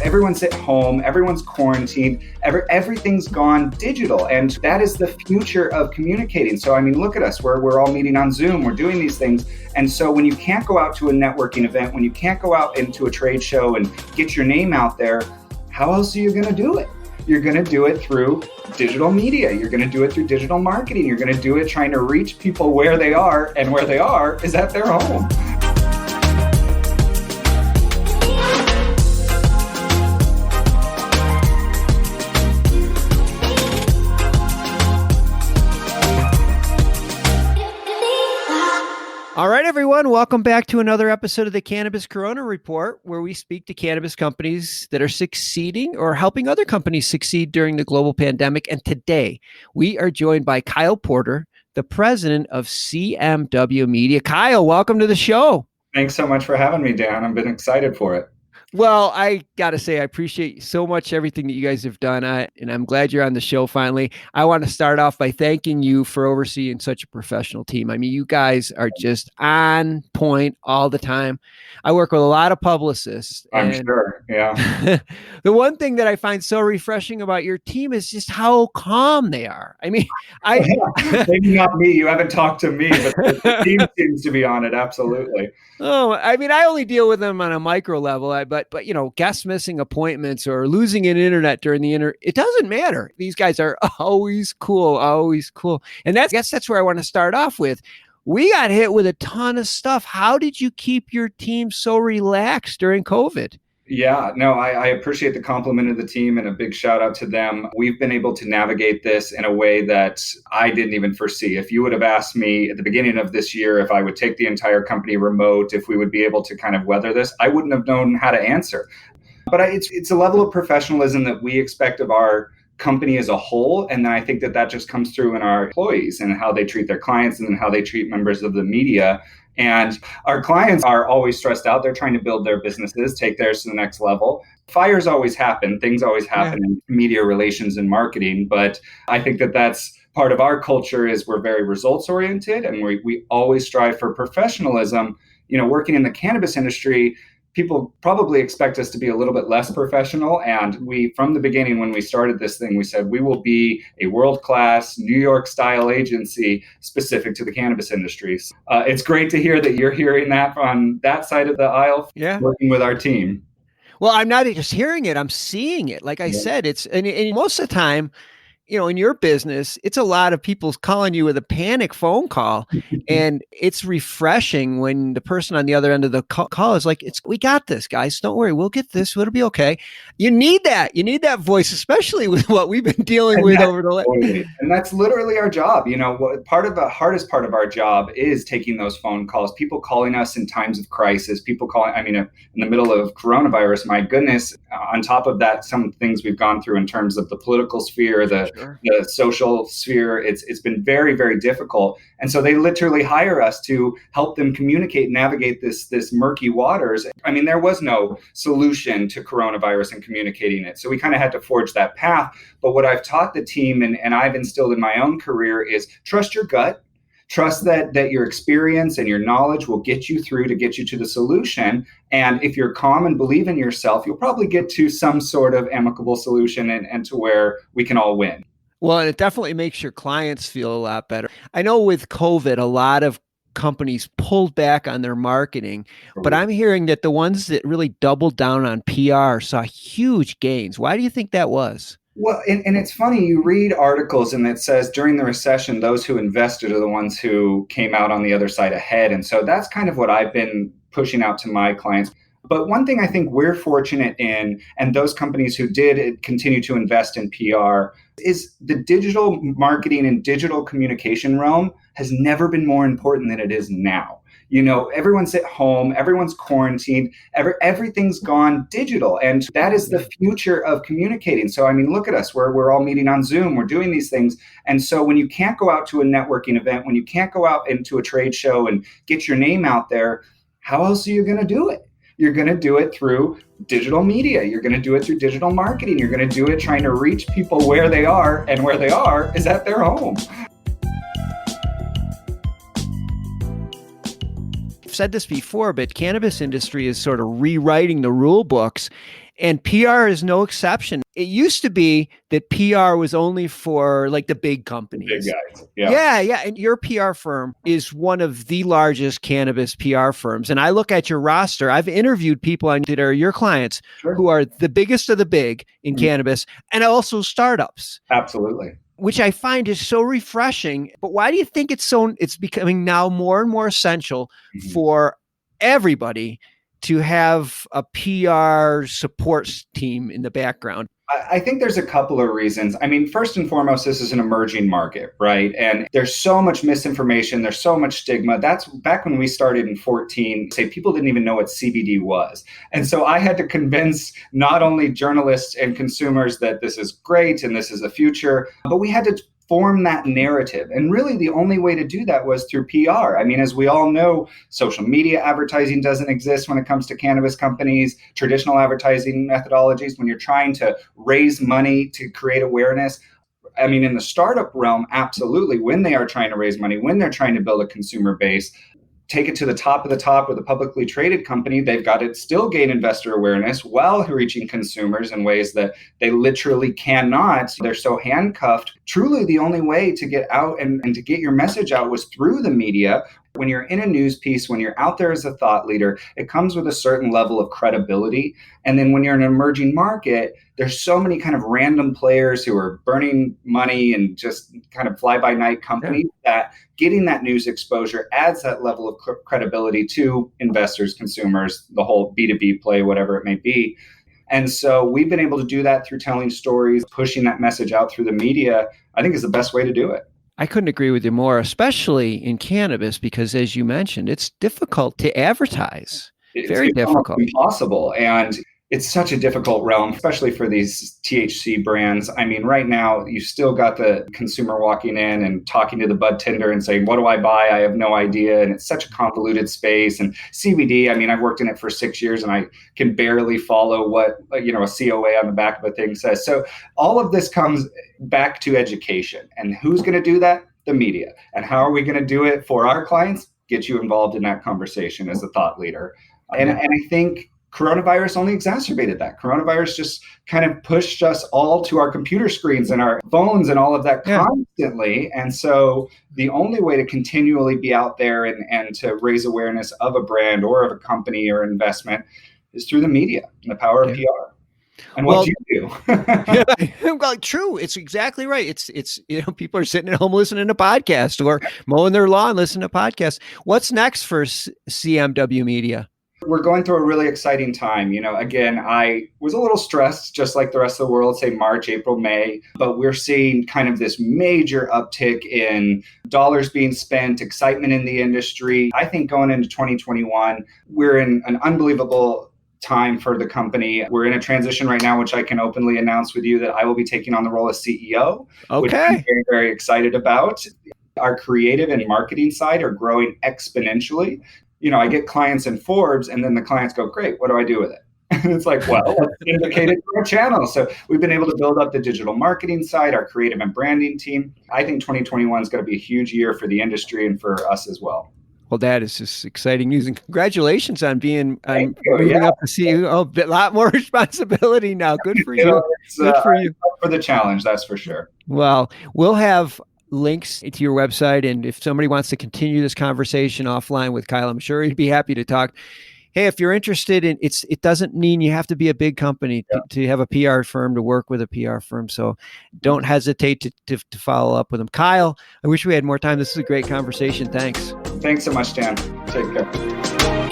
Everyone's at home, everyone's quarantined, everything's gone digital, and that is the future of communicating. So, I mean, look at us, we're all meeting on Zoom, we're doing these things. And so when you can't go out to a networking event, when you can't go out into a trade show and get your name out there, how else are you going to do it? You're going to do it through digital media. You're going to do it through digital marketing. You're going to do it trying to reach people where they are, and where they are is at their home. All right, everyone. Welcome back to another episode of the Cannabis Corona Report, where we speak to cannabis companies that are succeeding or helping other companies succeed during the global pandemic. And today we are joined by Kyle Porter, the president of CMW Media. Kyle, welcome to the show. Thanks so much for having me, Dan. I've been excited for it. Well, I got to say, I appreciate so much everything that you guys have done, and I'm glad you're on the show finally. I want to start off by thanking you for overseeing such a professional team. I mean, you guys are just on point all the time. I work with a lot of publicists. I'm sure, yeah. The one thing that I find so refreshing about your team is just how calm they are. I mean, maybe not me. You haven't talked to me, but the team seems to be on it. Absolutely. Oh, I mean, I only deal with them on a micro level, but you know, guests missing appointments or losing an internet during it doesn't matter. These guys are always cool. And I guess that's where I want to start off with. We got hit with a ton of stuff. How did you keep your team so relaxed during COVID? Yeah, no, I appreciate the compliment of the team, and a big shout out to them. We've been able to navigate this in a way that I didn't even foresee. If you would have asked me at the beginning of this year if I would take the entire company remote, if we would be able to kind of weather this, I wouldn't have known how to answer. But it's a level of professionalism that we expect of our company as a whole. And then I think that just comes through in our employees and how they treat their clients and then how they treat members of the media. And our clients are always stressed out. They're trying to build their businesses, take theirs to the next level. Fires always happen. Things always happen in media relations and marketing. But I think that that's part of our culture is we're very results oriented, and we always strive for professionalism. You know, working in the cannabis industry, people probably expect us to be a little bit less professional. And we, from the beginning, when we started this thing, we said we will be a world-class New York style agency specific to the cannabis industry. It's great to hear that you're hearing that on that side of the aisle, working with our team. Well, I'm not just hearing it, I'm seeing it. Like I said, it's, and most of the time, you know, in your business, it's a lot of people calling you with a panic phone call, and it's refreshing when the person on the other end of the call is like, we got this, guys. Don't worry. We'll get this. It'll be okay. You need that. You need that voice, especially with what we've been dealing with over the last. And that's literally our job. You know, part of the hardest part of our job is taking those phone calls, people calling us in times of crisis, people calling, I mean, in the middle of coronavirus, my goodness, on top of that, some things we've gone through in terms of the political sphere, the social sphere, it's been very, very difficult. And so they literally hire us to help them communicate, navigate this murky waters. I mean, there was no solution to coronavirus and communicating it. So we kind of had to forge that path. But what I've taught the team and I've instilled in my own career is trust your gut. Trust that your experience and your knowledge will get you through to get you to the solution. And if you're calm and believe in yourself, you'll probably get to some sort of amicable solution and to where we can all win. Well, and it definitely makes your clients feel a lot better. I know with COVID, a lot of companies pulled back on their marketing, but I'm hearing that the ones that really doubled down on PR saw huge gains. Why do you think that was? Well, and it's funny, you read articles and it says during the recession, those who invested are the ones who came out on the other side ahead. And so that's kind of what I've been pushing out to my clients. But one thing I think we're fortunate in, and those companies who did continue to invest in PR, is the digital marketing and digital communication realm has never been more important than it is now. Everyone's at home, everyone's quarantined, everything's gone digital. And that is the future of communicating. So, look at us, we're all meeting on Zoom, we're doing these things. And so when you can't go out to a networking event, when you can't go out into a trade show and get your name out there, how else are you going to do it? You're going to do it through digital media. You're going to do it through digital marketing. You're going to do it trying to reach people where they are, and where they are is at their home. I've said this before, but cannabis industry is sort of rewriting the rule books, and PR is no exception. It used to be that PR was only for like the big companies. Big guys. Yeah. Yeah. And your PR firm is one of the largest cannabis PR firms. And I look at your roster. I've interviewed people that are your clients who are the biggest of the big in cannabis, and also startups. Absolutely. Which I find is so refreshing. But why do you think it's becoming now more and more essential for everybody to have a PR support team in the background? I think there's a couple of reasons. First and foremost, this is an emerging market, right? And there's so much misinformation. There's so much stigma. That's back when we started in 2014, people didn't even know what CBD was. And so I had to convince not only journalists and consumers that this is great and this is the future, but we had to form that narrative. And really the only way to do that was through PR. As we all know, social media advertising doesn't exist when it comes to cannabis companies, traditional advertising methodologies, when you're trying to raise money to create awareness. In the startup realm, absolutely, when they are trying to raise money, when they're trying to build a consumer base, take it to the top of the top with a publicly traded company, they've got to still gain investor awareness while reaching consumers in ways that they literally cannot. They're so handcuffed. Truly, the only way to get out and to get your message out was through the media. When you're in a news piece, when you're out there as a thought leader, it comes with a certain level of credibility. And then when you're in an emerging market, there's so many kind of random players who are burning money and just kind of fly-by-night companies that getting that news exposure adds that level of credibility to investors, consumers, the whole B2B play, whatever it may be. And so we've been able to do that through telling stories, pushing that message out through the media, I think is the best way to do it. I couldn't agree with you more, especially in cannabis, because as you mentioned, it's difficult to advertise. Very difficult. Impossible. And it's such a difficult realm, especially for these THC brands. Right now, you still got the consumer walking in and talking to the bud tender and saying, what do I buy? I have no idea. And it's such a convoluted space. And CBD, I've worked in it for 6 years and I can barely follow what, a COA on the back of a thing says. So all of this comes back to education. And who's going to do that? The media. And how are we going to do it for our clients? Get you involved in that conversation as a thought leader. And I think coronavirus only exacerbated that. Coronavirus just kind of pushed us all to our computer screens and our phones and all of that constantly. And so the only way to continually be out there and to raise awareness of a brand or of a company or investment is through the media and the power of PR. And what do you do? Well, true. It's exactly right. It's people are sitting at home listening to podcasts or mowing their lawn, listening to podcasts. What's next for CMW Media? We're going through a really exciting time. Again, I was a little stressed, just like the rest of the world, say March, April, May, but we're seeing kind of this major uptick in dollars being spent, excitement in the industry. I think going into 2021, we're in an unbelievable time for the company. We're in a transition right now, which I can openly announce with you that I will be taking on the role of CEO, which I'm very, very excited about. Our creative and marketing side are growing exponentially. I get clients in Forbes and then the clients go, great, what do I do with it? And it's like, well, let's indicate it to our channel. So we've been able to build up the digital marketing side, our creative and branding team. I think 2021 is going to be a huge year for the industry and for us as well. Well, that is just exciting news, and congratulations on moving up to CEO. A lot more responsibility now. Good for you. Good for you. For the challenge, that's for sure. Well, we'll have links to your website, and if somebody wants to continue this conversation offline with Kyle, I'm sure he'd be happy to talk. Hey, if you're interested in it doesn't mean you have to be a big company to have a PR firm, to work with a PR firm. So don't hesitate to follow up with them. Kyle, I wish we had more time. This is a great conversation. Thanks. Thanks so much, Dan. Take care.